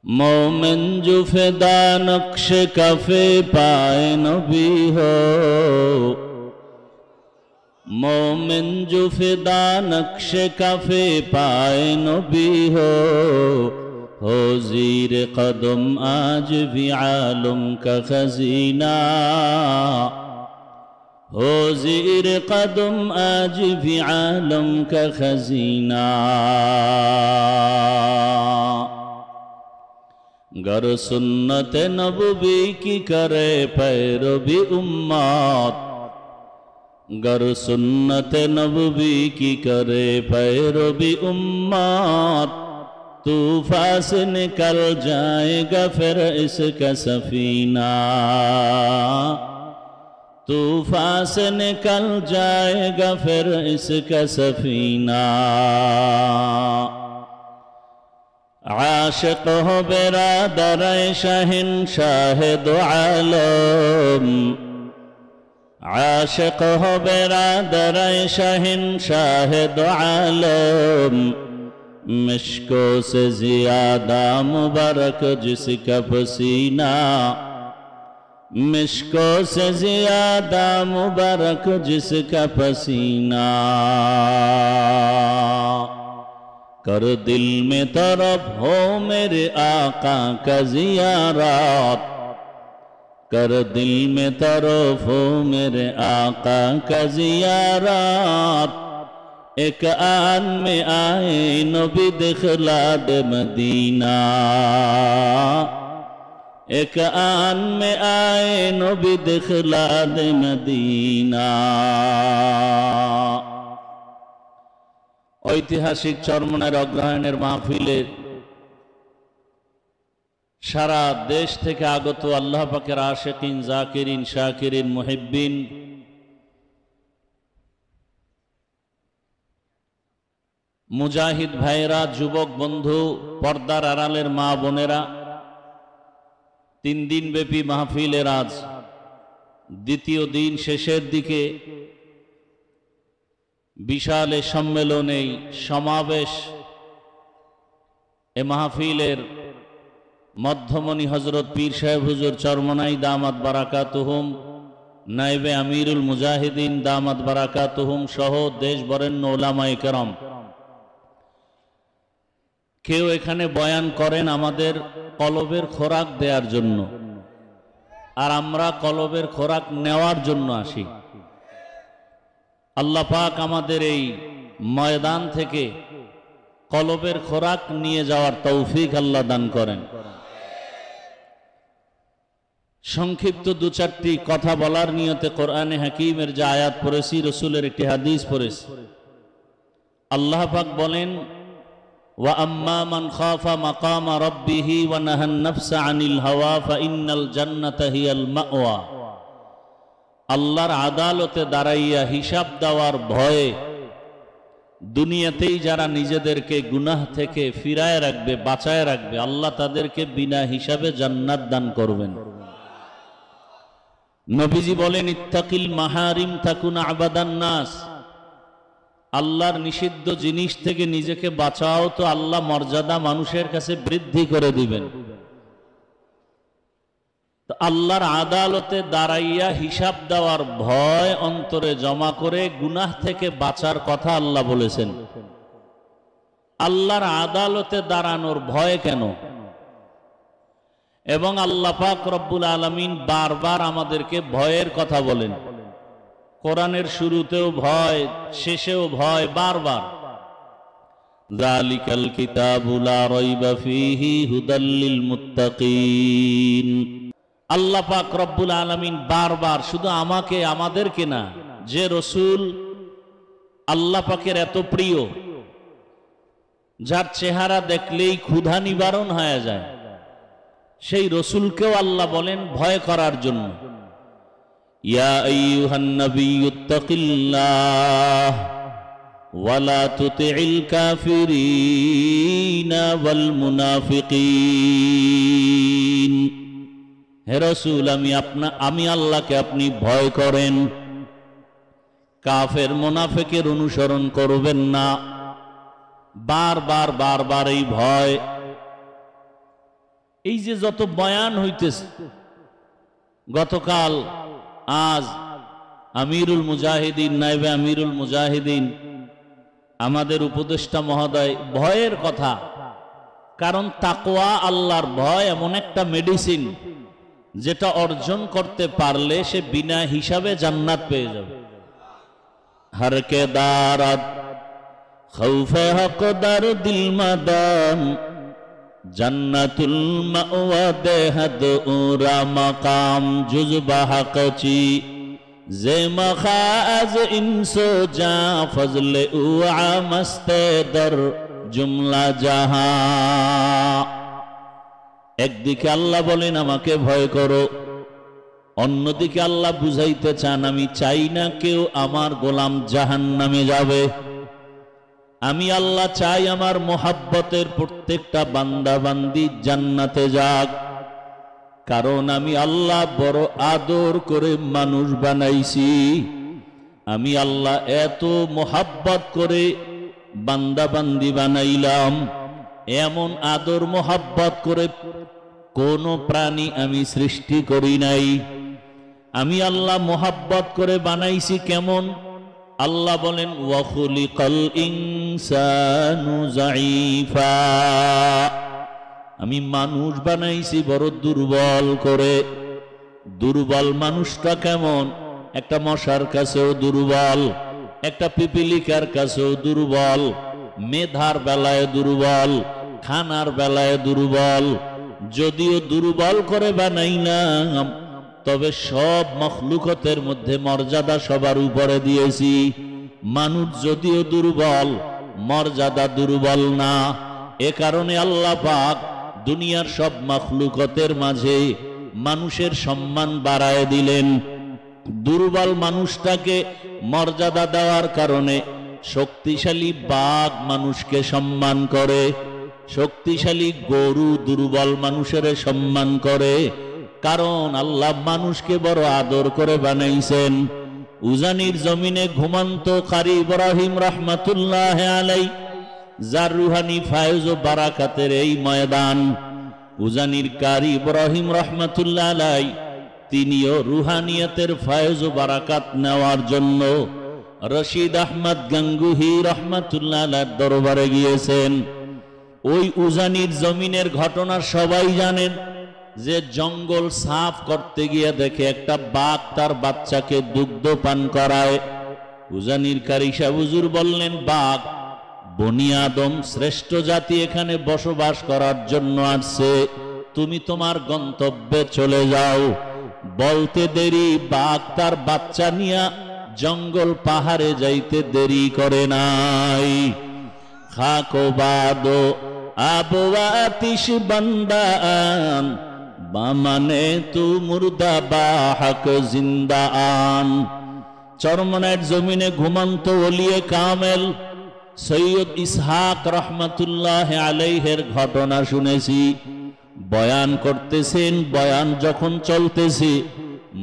मोमिन जो फिदा नक्श कफे पाए नबी हो, मोमिन जो फिदा नक्श कफे पाए नबी हो ज़ीर कदम आज भी आलम का खजीना, हो ज़ीर कदम आज भी आलम का खजीना। गर सुन्नत नबवी की करे पैरवी उम्मत, गर सुन्नत नबवी की करे पैरवी उम्मत, तूफान से निकल जाएगा फिर इसका सफीना, तूफान से निकल जाएगा फिर इसका सफीना। आशिक हो बिरादर शहंशाह दो आलम, आशिक हो बिरादर शहंशाह दो आलम, मिश्को से ज़ियादा मुबारक जिसका पसीना, मिश्को से ज़ियादा मुबारक जिसका पसीना। कर दिल में तरफ हो मेरे आका का ज़ियारत, कर दिल में तरफ हो मेरे आका का ज़ियारत। एक आन में आए नबी दिखला दे मदीना, एक आन में आए नबी दिखला दे मदीना। ঐতিহাসিক চরমনার অগ্রহায়ণের মাহফিলে সারা দেশ থেকে আগত আল্লাহ পাকের আশিকিন, জাকিরিন, শাকিরিন, মুহিব্বিন, মুজাহিদ ভাইরা, যুবক বন্ধু, পর্দার আড়ালের মা বোনেরা, 3 দিন ব্যাপী মাহফিলের আজ দ্বিতীয় দিন শেষের দিকে বিশাল সম্মেলনে সমাবেশ। এ মাহফিলের মধ্যমণি হযরত পীর সাহেব হুজুর চরমনাই দামাত বারাকাতুহুম, নায়েবে আমিরুল মুজাহিদিন দামাত বারাকাতুহুম সহ দেশ বরেণ্য উলামায়ে কেরাম কেউ এখানে বয়ান করেন আমাদের কলবের খোরাক দেওয়ার জন্য, আর আমরা কলবের খোরাক নেওয়ার জন্য আসি। আল্লাহ পাক আমাদের এই ময়দান থেকে কলবের খোরাক নিয়ে যাওয়ার তৌফিক আল্লাহ দান করেন। সংক্ষিপ্ত 2-4টি কথা বলার নিয়তে কোরআনে হাকিমের যে আয়াত পড়েছি, রাসূলের একটি হাদিস পড়েছি। আল্লাহ পাক বলেন, ওয়া আম্মা মান খাফা মাকামা রাব্বিহি ওয়া নাহান নাফসা আনিল হাওয়া ফাইন্নাল জান্নাতা হিয়াল মাওয়া। আল্লাহর আদালতে দাঁড়াইয়া হিসাব দেওয়ার ভয়ে দুনিয়াতেই যারা নিজেদেরকে গুনাহ থেকে ফিরায় রাখবে, বাঁচায় রাখবে, আল্লাহ তাদেরকে বিনা হিসাবে জান্নাত দান করবেন। নবীজি বলেন, ইত্তাকিল মাহারিম তাকুন আবাদান নাস। আল্লাহর নিষিদ্ধ জিনিস থেকে নিজেকে বাঁচাও, তো আল্লাহ মর্যাদা মানুষের কাছে বৃদ্ধি করে দিবেন। আল্লাহর আদালতে দাঁড়াইয়া হিসাব দেওয়ার ভয় অন্তরে জমা করে গুনাহ থেকে বাঁচার কথা আল্লাহ বলেছেন। আল্লাহর আদালতে দাঁড়ানোর ভয় কেন? এবং আল্লাহ পাক রব্বুল আলামিন বারবার আমাদেরকে ভয়ের কথা বলেন। কোরআনের শুরুতেও ভয়, শেষেও ভয়, বারবার। যালিকাল কিতাবু লা রাইবা ফীহি হুদাল লিল মুত্তাকিন। আল্লাহ পাক রব্বুল আলামিন বারবার, শুধু আমাকে, আমাদেরকে না, যে রসুল আল্লাহ পাকের এত প্রিয়, যার চেহারা দেখলেই ক্ষুধা নিবারণ হয়ে যায়, সেই রসুলকেও আল্লাহ বলেন ভয় করার জন্য। ইয়া আইয়ুহান নাবিয়্যুত্তাকিল্লাহ ওয়া লা তুতি'ল কাফিরিনা ওয়াল মুনাফিকিন। হে রাসূল, আমি আল্লাহকে আপনি ভয় করেন, কাফের মুনাফিকের অনুসরণ করবেন না। বারবার বারবার এই ভয়। এই যে যত বয়ান হইতেছে, গতকাল আজ আমিরুল মুজাহিদিন, নাইবে আমিরুল মুজাহিদিন, আমাদের উপদেষ্টা মহোদয় ভয়ের কথা, কারণ তাকওয়া আল্লাহর ভয় এমন একটা মেডিসিন যেটা অর্জন করতে পারলে সে বিনা হিসাবে জান্নাত পেয়ে যাবে। हर के दारत खौफे हक़दार दिल मदान जन्नतुल मअवा देहद उरा मकाम जुज़बा हक़ची जे मखाज इंसो जा फजले उआ मस्ते दर जुमला जहां। একদিকে আল্লাহ বলেন আমাকে ভয় করো, অন্যদিকে আল্লাহ বুঝাইতে চান আমি চাই না কেউ আমার গোলাম জাহান্নামে যাবে। আমি আল্লাহ চাই আমার মোহাব্বতের প্রত্যেকটা বান্দা বান্দি জান্নাতে যাক, কারণ আমি আল্লাহ বড় আদর করে মানুষ বানাইছি। আমি আল্লাহ এত মোহাব্বত করে বান্দা বান্দি বানাইলাম, এমন আদর মোহাব্বত করে কোন প্রাণী আমি সৃষ্টি করি নাই। আমি আল্লাহ মোহাব্বত করে বানাইছি কেমন? আল্লাহ বলেন ওয়া খুলিকাল ইনসানু যায়ীফা, আমি মানুষ বানাইছি বড় দুর্বল করে। দুর্বল মানুষটা কেমন? একটা মশার কাছেও দুর্বল, একটা পিপিলিকার কাছেও দুর্বল, মেধার বেলায় দুর্বল, খানার বেলায় দুর্বল। যদিও দুর্বল করে বানাইলাম, তবে সব মখলুকতের মধ্যে মর্যাদা সবার উপরে দিয়েছি। মানুষ যদিও দুর্বল, মর্যাদা দুর্বল না। এ কারণে আল্লাহ পাক দুনিয়ার সব মখলুকতের মাঝে মানুষের সম্মান বাড়ায় দিলেন। দুর্বল মানুষটাকে মর্যাদা দেওয়ার কারণে শক্তিশালী বাঘ মানুষকে সম্মান করে, শক্তিশালী গরু দুর্বল মানুষের সম্মান করে, কারণ আল্লাহ মানুষকে বড় আদর করে বানাইছেন। উজানির জমিনে ঘুমন্ত কারি ইব্রাহিম রহমাতুল্লাহ আলাই, যার রুহানি ফায়জ ও বারাকাতের এই ময়দান, উজানির কারি ইব্রাহিম রহমাতুল্লাহ আলাই তিনিও রুহানিয়তের ফায়জ ও বারাকাত নেওয়ার জন্য রশিদ আহমদ গাঙ্গুহি রহমাতুল্লাহ আলাইহির দরবারে গিয়েছেন। ওই উজানির জমিনের ঘটনা সবাই জানেন যে জঙ্গল সাফ করতে গিয়ে দেখে একটা বাঘ তার বাচ্চাকে দুগ্ধ পান করায়। উজানির কারি সাহেব হুজুর বললেন, বাঘ বনি আদম শ্রেষ্ঠ জাতি এখানে বসবাস করার জন্য আসছে, তুমি তোমার গন্তব্যে চলে যাও। বলতে দেরি বাঘ তার বাচ্চা নিয়ে জঙ্গল পাহাড়ে যাইতে দেরি করে নাই। খাকো বাদো আবওয়া আতিশ বান্দান বামানে তু মুর্দা বাহক জিন্দা আন। চরমনার জমিনে ঘুমন্ত ওলিয়ে কামেল সৈয়দ ইসহাক রহমাতুল্লাহ আলাইহির ঘটনা শুনেছি। বয়ান করতেছেন, বয়ান যখন চলতেছে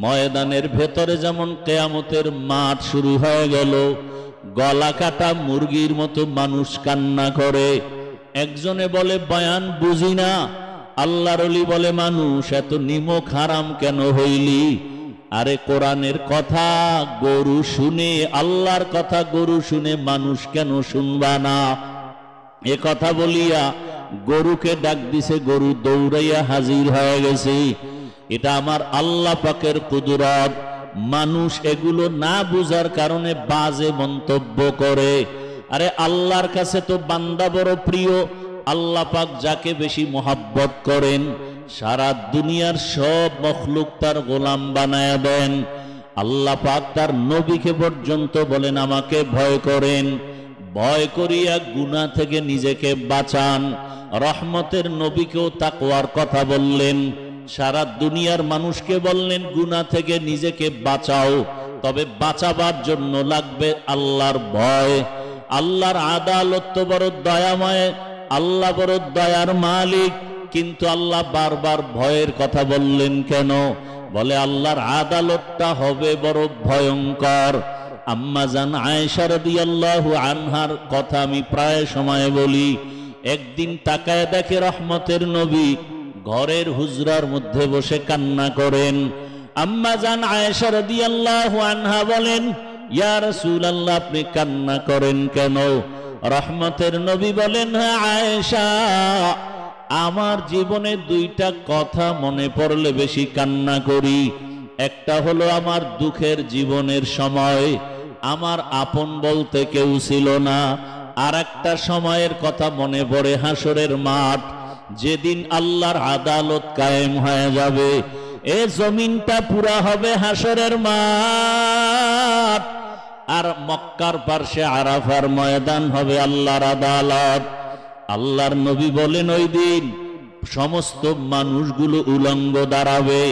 ময়দানের ভেতরে যেমন কিয়ামতের মাঠ শুরু হয়ে গেল। গলা কাটা মুরগির মতো মানুষ কান্না করে। একজনে বলে বয়ান বুঝি না। আল্লাহর ওলি বলে, মানুষ এত নিমক হারাম কেন হইলি? আরে কোরআনের কথা গরু শুনে, আল্লাহর কথা গরু শুনে মানুষ কেন শুনবা না? এ কথা বলিয়া গরুকে ডাক দিছে, গরু দৌড়াইয়া হাজির হয়ে গেছে। এটা আমার আল্লাহ পাকের কুদরত। মানুষ এগুলো না বুঝার কারণে বাজে মন্তব্য করে। আরে আল্লাহর কাছে তো বান্দা বড় প্রিয়। আল্লাহ পাক যাকে বেশি মোহাব্বত করেন, সারা দুনিয়ার সব মখলুক তার গোলাম বানায়া দেন। আল্লাহ পাক তার নবীকে পর্যন্ত বলেন আমাকে ভয় করেন, ভয় করিয়া গুনাহ থেকে নিজেকে বাঁচান। রহমতের নবীকেও তাকওয়ার কথা বললেন, সারা দুনিয়ার মানুষকে বললেন গুনাহ থেকে নিজেকে বাঁচাও, তবে বাঁচাবার জন্য লাগবে আল্লাহর ভয়। আল্লাহর আদালত তো বড় দয়াময়, আল্লাহ বড় দয়ার মালিক, কিন্তু আল্লাহ বারবার ভয়ের কথা বললেন কেন? বলে আল্লাহর আদালতটা হবে বড় ভয়ঙ্কর। আম্মা জান আয়েশা রাদিয়াল্লাহু আনহার কথা আমি প্রায় সময় বলি। একদিন তাকায় দেখে রহমতের নবী ঘরের হুজরার মধ্যে বসে কান্না করেন। আম্মা জান আয়েশা রাদিয়াল্লাহু আনহা বলেন, ইয়া রাসূলুল্লাহ, আপনি কান্না করেন কেন? রহমতের নবী বলেন, হ্যাঁ আয়েশা, আমার জীবনে দুইটা কথা মনে পড়লে বেশি কান্না করি। একটা হলো আমার দুঃখের জীবনের সময় আমার আপন বলতে কেউ ছিল না, আর একটা সময়ের কথা মনে পড়ে হাসরের মাঠ, যেদিন আল্লাহর আদালত কায়েম হয়ে যাবে, এ জমিনটা পুরা হবে হাসরের মাঠ, আর মক্কার পার্শ্বে আরাফার ময়দান হবে আল্লাহর আদালত। আল্লাহর নবী বলেন, ওই দিন সমস্ত মানুষগুলো উলঙ্গ দাঁড়াবে।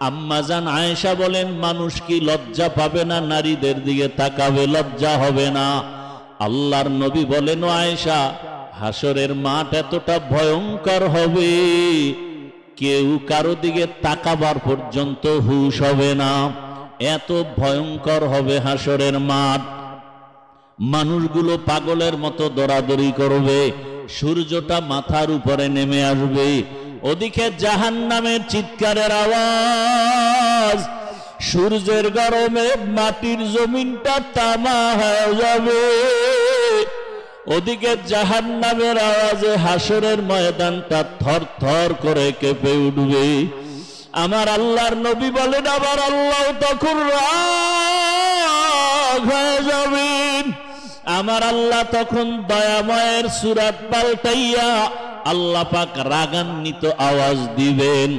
আম্মা জান আয়েশা বলেন, মানুষ কি লজ্জা পাবে না? নারীদের দিকে তাকাবে, লজ্জা হবে না? আল্লাহর নবী বলেন, ও আয়েশা, হাসরের মাঠ এতটা ভয়ঙ্কর হবে, কেউ কারো দিকে তাকাবার পর্যন্ত হুঁশ হবে না, এত ভয়ঙ্কর হবে হাসরের মাঠ। মানুষগুলো পাগলের মতো দৌড়াদৌড়ি করবে, সূর্যটা মাথার উপরে নেমে আসবে, ওদিকে জাহান্নামের চিৎকারের আওয়াজ, সূর্যের গরমে মাটির জমিনটা তামা হয়ে যাবে, ওদিকে জাহান্নামের আওয়াজে হাসরের ময়দানটা থর থর করে কেঁপে উঠবে। আমার আল্লাহর নবী বলেন, আবার আল্লাহ তখন রাগ হয়ে যাবেন। আমার আল্লাহ তখন দয়াময়ের সূরত পাল্টাইয়া আল্লাহ পাক রাগান্বিত আওয়াজ দিবেন,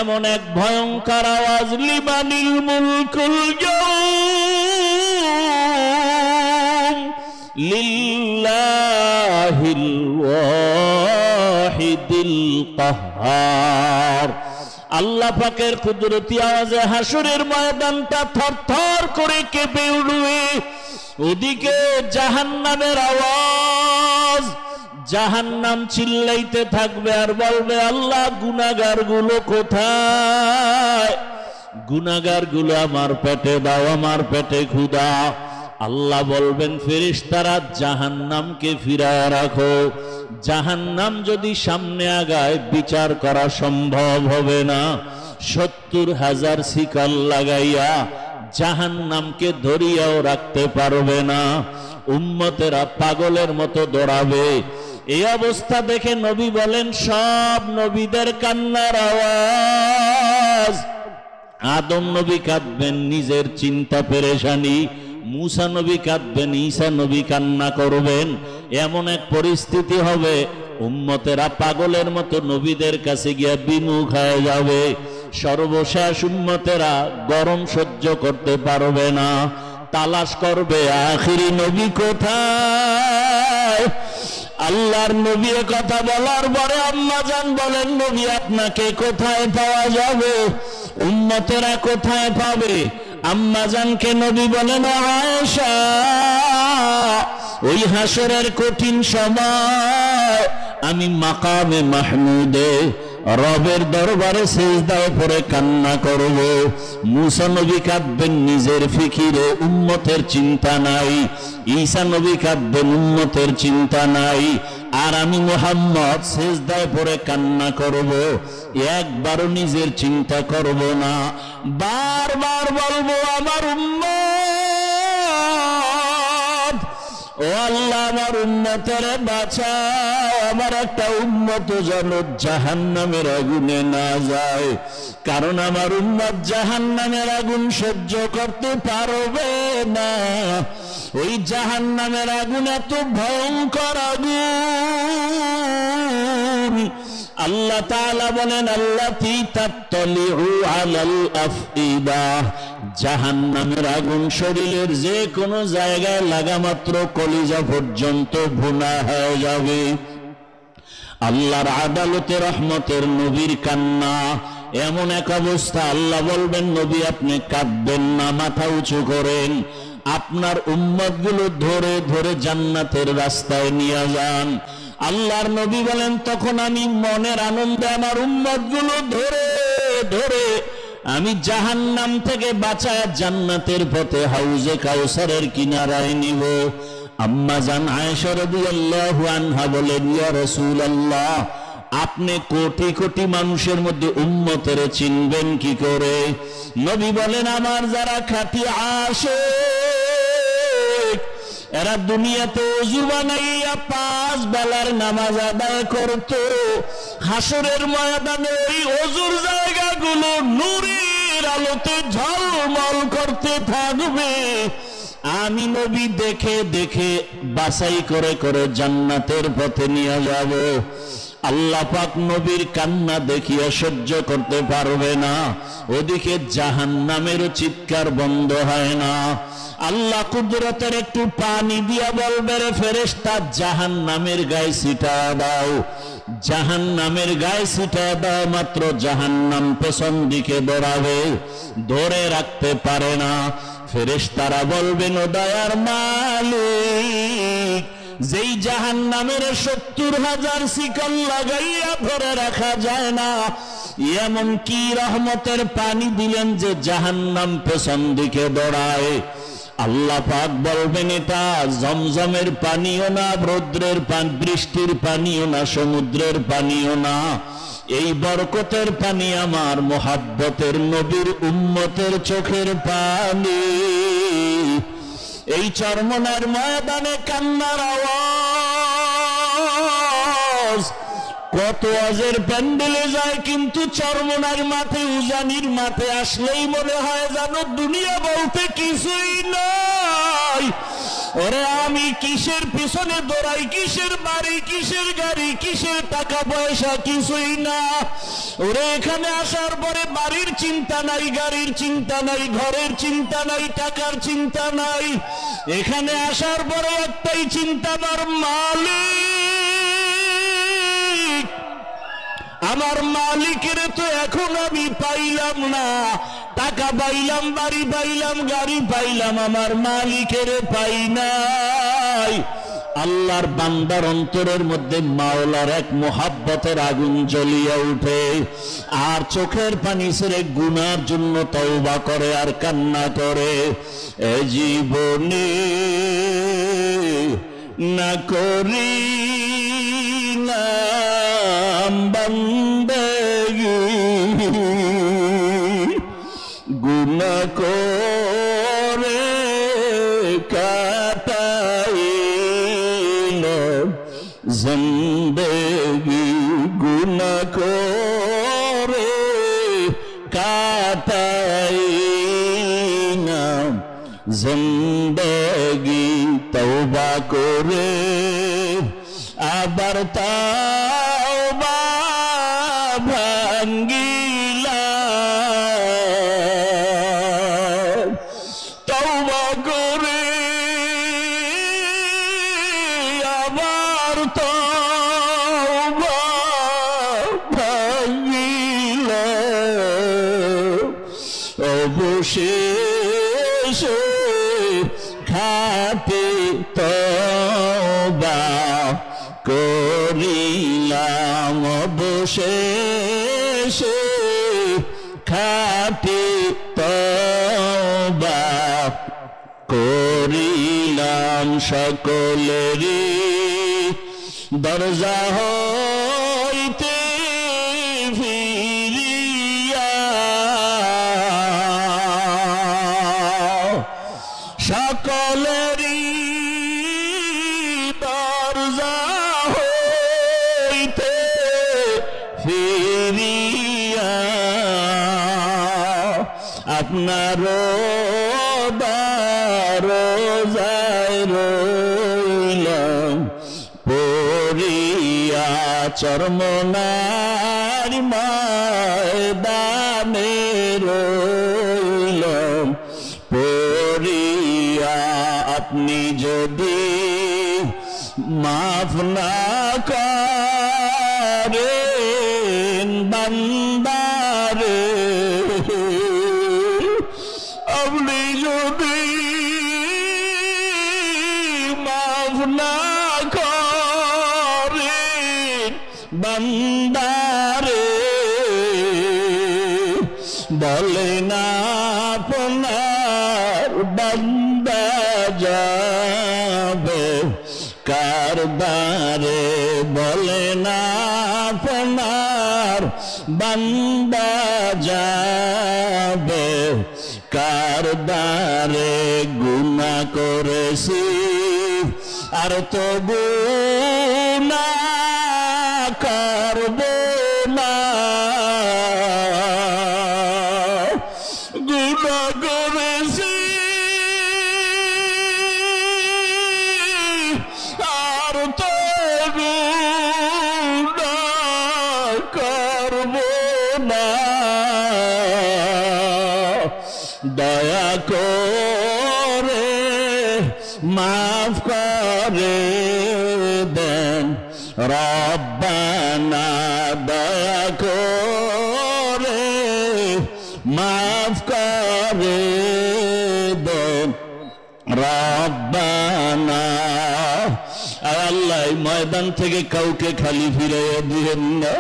এমন এক ভয়ঙ্কর আওয়াজ, লিমানিল মুলকুল ইয়াউম লিল্লাহিল ওয়াহিদিল কাহ্হার। আল্লাহ পাকের কুদরতি আওয়াজে হাসরের ময়দানটা থরথর করে কেঁপে উঠবে, ওদিকে জাহান্নামের আওয়াজ, জাহান্নাম চিল্লাইতে থাকবে আর বলবে, আল্লাহ গুনাহগার গুলো কোথায়? গুনাহগার গুলো আমার পেটে দাও, আমার পেটে ক্ষুধা। আল্লাহ বলবেন, ফেরেশতারা জাহান্নামকে ফিরায় রাখো, জাহান্নাম যদি সামনে আগায় বিচার করা সম্ভব হবে না। 70,000 শিকল লাগাইয়া জাহান্নামকে ধরিয়াও রাখতে পারবে না, উম্মতেরা পাগলের মতো দৌড়াবে। এই অবস্থা দেখে নবী বলেন, সব নবীদের কান্নার আওয়াজ। আদম নবী কাঁদবেন নিজের চিন্তা পেরেশানি, মুসা নবী কাঁদবেন, ঈসা নবী কান্না করবেন। এমন এক পরিস্থিতি হবে, উম্মতেরা পাগলের মতো নবীদের কাছে গিয়া বিমুখ হয়ে যাবে। সর্বশেষ উম্মতেরা গরম সহ্য করতে পারবে না, তালাশ করবে, আখিরি নবী কোথায়? আল্লাহর নবী কথা বলার পরে আম্মা জান বলেন, নবী আপনাকে কোথায় পাওয়া যাবে? উম্মতেরা কোথায় পাবে? আম্মা জানকে নবী বলেন, আয়েশা, ওই হাসরের কঠিন সময় আমি মাকামে মাহমুদে রবের দরবারে সিজদায় পড়ে কান্না করব। মুসা নবী কাঁদবেন নিজের ফিকিরে, উম্মতের চিন্তা নাই। ঈসা নবী কাঁদবেন, উম্মতের চিন্তা নাই। আর আমি মুহাম্মদ সিজদায় পড়ে কান্না করব, একবারও নিজের চিন্তা করব না। বারবার বলবো, আমার উম্মত, ও আল্লাহ, আমার উম্মতের বাঁচাও, আমার একটা উম্মত যেন জাহান্নামের আগুনে না যায়, কারণ আমার উম্মত জাহান্নামের আগুন সহ্য করতে পারবে না। ওই জাহান্নামের আগুন এত ভয়ঙ্কর আগুন। আল্লাহ তাআলা বলেন, আল্লাতী তাত্তালিউ আলাল আফইদা, জাহান্নামের আগুন শরীরের যে কোনো জায়গায় লাগা মাত্র কলিজা পর্যন্ত ভুনা হয়ে যাবে। আল্লাহর আদালতে রহমতের নবীর কান্না, এমন এক অবস্থা, আল্লাহ বলবেন, নবী আপনি কাঁদবেন না, মাথা উঁচু করেন, আপনার উম্মতগুলো ধরে ধরে জান্নাতের রাস্তায় নিয়ে যান। আল্লাহর নবী বলেন, তখন আমি মনের আনন্দে আমার উম্মতগুলো ধরে ধরে আমি জাহান্নাম থেকে বাঁচায় জান্নাতের পথে হাউজে কাউসারের কিনারায় নিব। আম্মা জান আয়েশা রাদিয়াল্লাহু আনহা বলেন, ইয়া রাসূলুল্লাহ, আপনি কোটি কোটি মানুষের মধ্যে উম্মতের চিনবেন কি করে? নবী বলেন, আমার যারা খাঁটি আশিক এরা দুনিয়াতে ওযু বানাইয়া 5 বেলার নামাজ আদায় করত, হাসরের ময়দানে ওই ওযুর জায়গাগুলো নূরের আলোতে ঝলমল করতে থাকবে। আমি নবী দেখে দেখে বাছাই করে করে জান্নাতের পথে নিয়ে যাব। আল্লাহ পাক নবীর কান্না দেখিয়া সহ্য করতে পারবে না, ওদিকে জাহান্নামেরও চিৎকার বন্ধ হয় না। আল্লাহ কুদরতের একটু পানি দিয়া বলবে, রে ফেরেশতা জাহান্নামের গায়ে ছিটা দাও, জাহান্নামের গায়ে ছিটা দাও। মাত্র জাহান্নাম পেছন দিকে দৌড়াবে, ধরে রাখতে পারে না। ফেরেশতারা বলবেন, ও দয়ার মালিক, যেই জাহান্নামের 70,000 শিকল লাগাইয়া ধরে রাখা যায় না, এমন কি রহমতের পানি দিলেন যে জাহান্নাম পেছন দিকে দৌড়ায়? আল্লাহ পাক বলবেন, এটা জমজমের পানিও না, রৌদ্রের পানি, বৃষ্টির পানিও না, সমুদ্রের পানিও না, এই বরকতের পানি আমার মোহাব্বতের নবীর উম্মতের চোখের পানি। এই চরমনার ময়দানে কান্নার আওয়াজ কত আজের প্যান্ডেলে যায়, কিন্তু চরমনার মাঠে, উজানির মাঠে আসলেই মনে হয় যেন দুনিয়া বলতে কিছুই নাই। ওরে আমি কিসের পিছনে দৌড়াই, কিসের বাড়ি, কিসের গাড়ি, কিসের টাকা পয়সা, কিছুই না। ওরে এখানে আসার পরে বাড়ির চিন্তা নাই, গাড়ির চিন্তা নাই, ঘরের চিন্তা নাই, টাকার চিন্তা নাই। এখানে আসার পরে একটাই চিন্তা, আমার মালিক, আমার মালিকের তো এখন আমি পাইলাম না। টাকা পাইলাম, বাড়ি পাইলাম, গাড়ি পাইলাম, আমার মালিকের পাই নাই। আল্লাহর বান্দার অন্তরের মধ্যে মাওলার এক মোহাব্বতের আগুন জ্বলিয়া উঠে, আর চোখের পানি ছেড়ে গুনার জন্য তওবা করে আর কান্না করে। এ জীবনে না করিলাম বান্দেগি, গুনাহ করে কাটাইলাম জিন্দেগি, গুনাহ করে কাটাইলাম জিন্দেগি। তওবা করে আবার তওবা ভাঙ্গিলাম, তওবা করে আবার তওবা ভাঙ্গিলাম। অবশেষে খাঁটি তওবা করিলাম, অবশেষে খাঁটি তওবা করিলাম। সকলেরই দরজা হইতে ফিরিয়া, সকলেরই দরজা হইতে ফিরিয়া, আপনার দরজায় রইলাম পড়িয়া। চরমনার ময়দানে রইলাম পড়িয়া। আপনি যদি মাফ না করেন বান্দারে, আপনি যদি মাফ না করেন বান্দারে, বলেন আপনার বান্দা যাবে কারবারে, বলেন আপনার বান্দা যাবে কার দ্বারে গুনাহ করেছি আর তবু না করব না গুনাহ করেছি আর তবু না করব না দয়া করে মাফ করে দেন রব্বানা দয়া করে মাফ করে দেন রব্বানা। আয় আল্লাহ এই ময়দান থেকে কাউকে খালি ফিরাইয়া দিবেন না।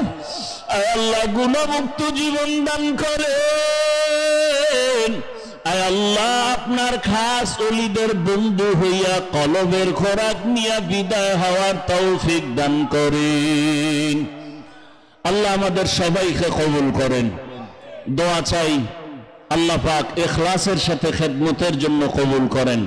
আয় আল্লাহ গুণমুক্ত জীবন দান করেন। আয় আল্লাহ আপনার খাস ওলিদের বন্ধু হইয়া কলবের খোরাক নিয়ে বিদায় হওয়ার তৌফিক দান করেন। আল্লাহ আমাদের সবাইকে কবুল করেন। দোয়া চাই আল্লাহ পাক ইখলাসের সাথে খেদমতের জন্য কবুল করেন।